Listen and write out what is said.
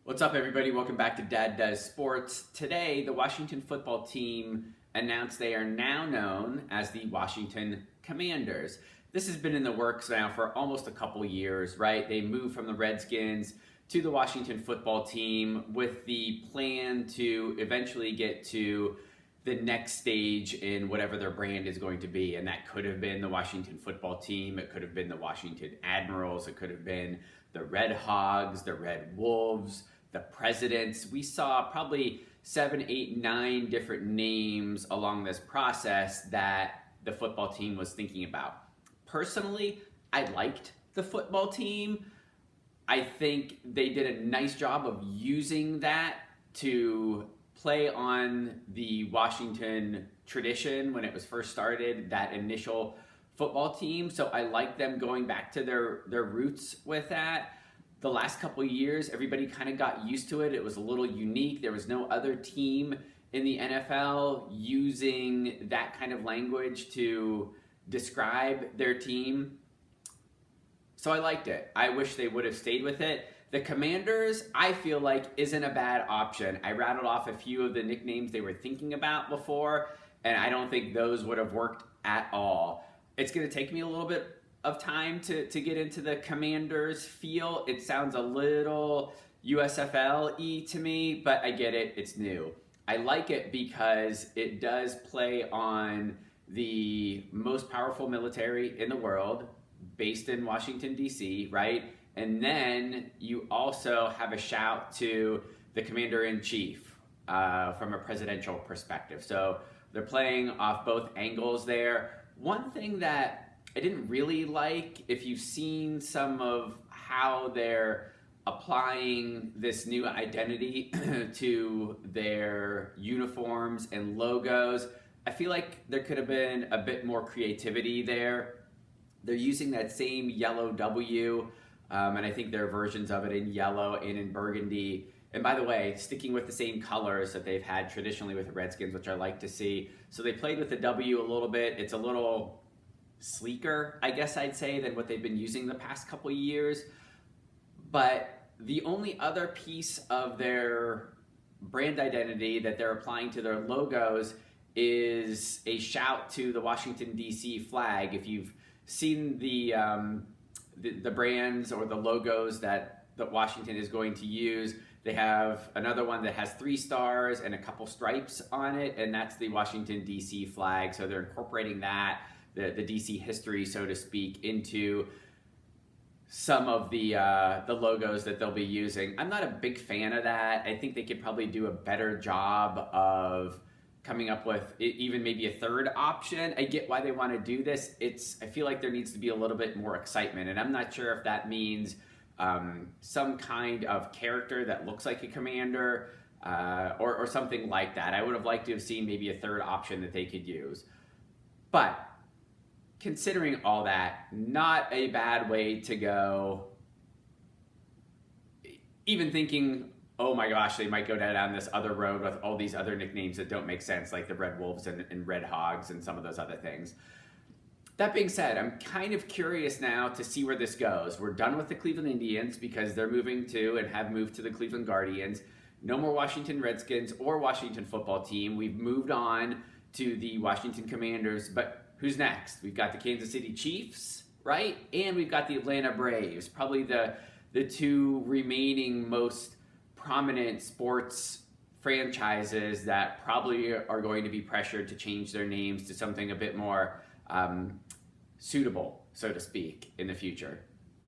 What's up, everybody? Welcome back to Dad Does Sports. Today, the Washington football team announced they are now known as the Washington Commanders. This has been in the works now for almost a couple years, right? They moved from the Redskins to the Washington football team with the plan to eventually get to the next stage in whatever their brand is going to be. And that could have been the Washington football team. It could have been the Washington Admirals. It could have been the Red Hogs, the Red Wolves, the Presidents. We saw probably 7, 8, 9 different names along this process that the football team was thinking about. Personally, I liked the football team. I think they did a nice job of using that to play on the Washington tradition when it was first started, that initial football team. So I like them going back to their roots with that. The last couple of years, everybody kind of got used to it. It was a little unique. There was no other team in the NFL using that kind of language to describe their team. So I liked it. I wish they would have stayed with it. The Commanders, I feel like, isn't a bad option. I rattled off a few of the nicknames they were thinking about before, and I don't think those would have worked at all. It's going to take me a little bit of time to get into the Commanders feel. It sounds a little USFL-y to me, but I get it. It's new. I like it because it does play on the most powerful military in the world, based in Washington, D.C., right? And then you also have a shout to the Commander-in-Chief from a presidential perspective. So they're playing off both angles there. One thing that I didn't really like, if you've seen some of how they're applying this new identity to their uniforms and logos, I feel like there could have been a bit more creativity there. They're using that same yellow W, and I think there are versions of it in yellow and in burgundy. And by the way, sticking with the same colors that they've had traditionally with the Redskins, which I like to see. So they played with the W a little bit. It's a little sleeker, I guess I'd say, than what they've been using the past couple of years. But the only other piece of their brand identity that they're applying to their logos is a shout to the Washington, D.C. flag. If you've seen the brands or the logos that Washington is going to use, they have another one that has 3 stars and a couple stripes on it, and that's the Washington, D.C. flag. So they're incorporating that, the DC history, so to speak, into some of the logos that they'll be using. I'm not a big fan of that. I think they could probably do a better job of coming up with even maybe a third option. I get why they want to do this. I feel like there needs to be a little bit more excitement, and I'm not sure if that means some kind of character that looks like a commander or something like that. I would have liked to have seen maybe a third option that they could use. But considering all that, not a bad way to go. Even thinking, oh my gosh, they might go down this other road with all these other nicknames that don't make sense, like the Red Wolves and Red Hogs and some of those other things. That being said, I'm kind of curious now to see where this goes. We're done with the Cleveland Indians because they're moving to and have moved to the Cleveland Guardians. No more Washington Redskins or Washington football team. We've moved on to the Washington Commanders, but who's next? We've got the Kansas City Chiefs, right? And we've got the Atlanta Braves, probably the 2 remaining most prominent sports franchises that probably are going to be pressured to change their names to something a bit more suitable, so to speak, in the future.